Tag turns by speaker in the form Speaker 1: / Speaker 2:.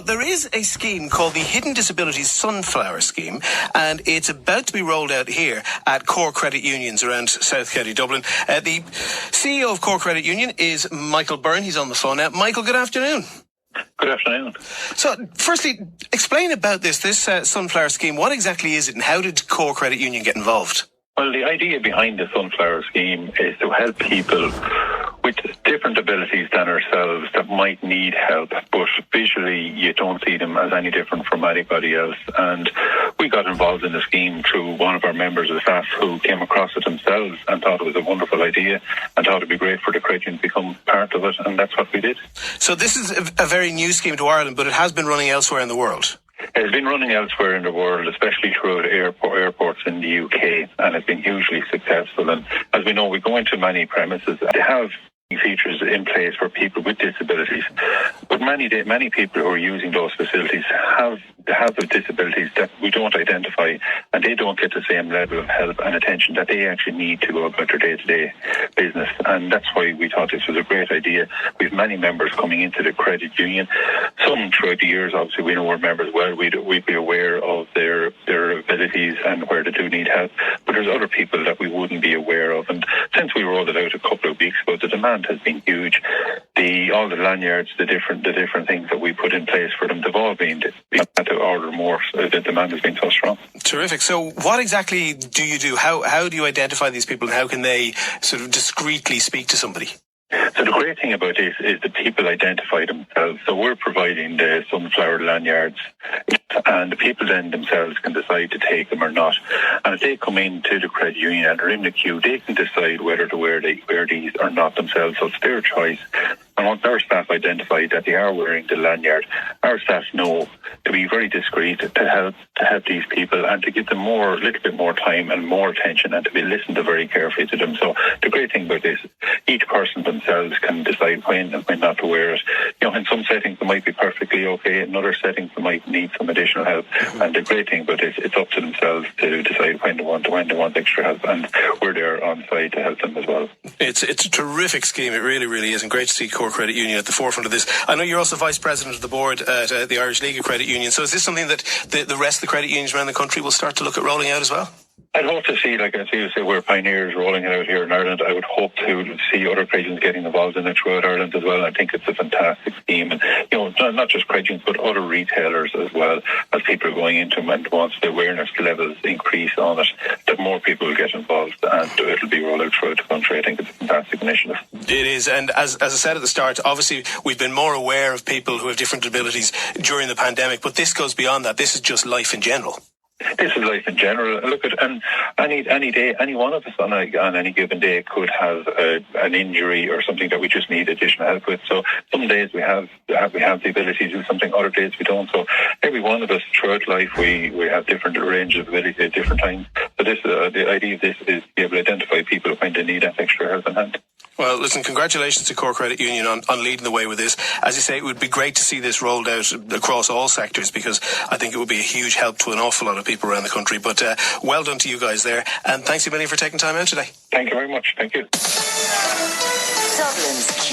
Speaker 1: there is a scheme called the Hidden Disabilities Sunflower Scheme, and it's about to be rolled out here at core credit unions around South County Dublin. The CEO of Core Credit Union is Michael Byrne. He's on the phone now. Michael, good afternoon.
Speaker 2: Good afternoon.
Speaker 1: So, firstly, explain about this Sunflower Scheme. What exactly is it, and how did Core Credit Union get involved?
Speaker 2: Well, the idea behind the Sunflower Scheme is to help people with different abilities than ourselves that might need help, but visually you don't see them as any different from anybody else. And we got involved in the scheme through one of our members of staff who came across it themselves and thought it was a wonderful idea and thought it'd be great for the credit union to become part of it, and that's what we did.
Speaker 1: So this is a very new scheme to Ireland, but it has been running elsewhere in the world.
Speaker 2: It's been running elsewhere in the world, especially throughout airports in the UK, and it's been hugely successful. And as we know, we go into many premises, they have features in place for people with disabilities, but many people who are using those facilities have the disabilities that we don't identify, and they don't get the same level of help and attention that they actually need to go about their day-to-day business. And that's why we thought this was a great idea. We have many members coming into the credit union. Some throughout the years, obviously, we know our members well. We'd be aware of their abilities and where they do need help. But there's other people that we wouldn't be aware of. And since we rolled it out a couple of weeks ago, the demand has been huge. All the lanyards, the different things that we put in place for them, they've all been had to order more. So the demand has been so strong.
Speaker 1: Terrific. So what exactly do you do? How do you identify these people, and how can they sort of discreetly speak to somebody?
Speaker 2: So the great thing about this is the people identify themselves. So we're providing the sunflower lanyards, and the people then themselves can decide to take them or not. And if they come into the credit union and are in the queue, they can decide whether to wear these or not themselves. So it's their choice. And once our staff identify that they are wearing the lanyard, our staff know to be very discreet to help these people and to give them a little bit more time and more attention, and to be listened to very carefully to them. So the great thing about this, each person themselves can decide when and when not to wear it. You know, in some settings they might be perfectly okay. In other settings they might need some additional help. And the great thing about this, it's up to themselves to decide when they want extra help, and we're there on site to help them as well.
Speaker 1: It's a terrific scheme. It really, really is, and great to see Core Credit Union at the forefront of this. I know you're also Vice President of the Board at the Irish League of Credit Unions. So is this something that the rest of the credit unions around the country will start to look at rolling out as well?
Speaker 2: I'd hope to see, like I say, we're pioneers rolling it out here in Ireland. I would hope to see other credit unions getting involved in it throughout Ireland as well. I think it's a fantastic scheme, and not just credit unions but other retailers as well. As people are going into them, and once the awareness levels increase on it, that more people will get involved, and it'll be rolled out throughout the country. I think it's a fantastic initiative.
Speaker 1: It is, and as I said at the start, obviously we've been more aware of people who have different abilities during the pandemic, but this goes beyond that. This is just life in general.
Speaker 2: This is life in general. Look at, and any day, any one of us on any given day could have an injury or something that we just need additional help with. So some days we have the ability to do something, other days we don't. So every one of us throughout life we have different range of ability at different times. So this the idea of this is to be able to identify people when they need that extra help in hand.
Speaker 1: Well, listen, congratulations to Core Credit Union on leading the way with this. As you say, it would be great to see this rolled out across all sectors, because I think it would be a huge help to an awful lot of people around the country. But well done to you guys there, and thanks a million for taking time out today.
Speaker 2: Thank you very much. Thank you.
Speaker 3: Dublin's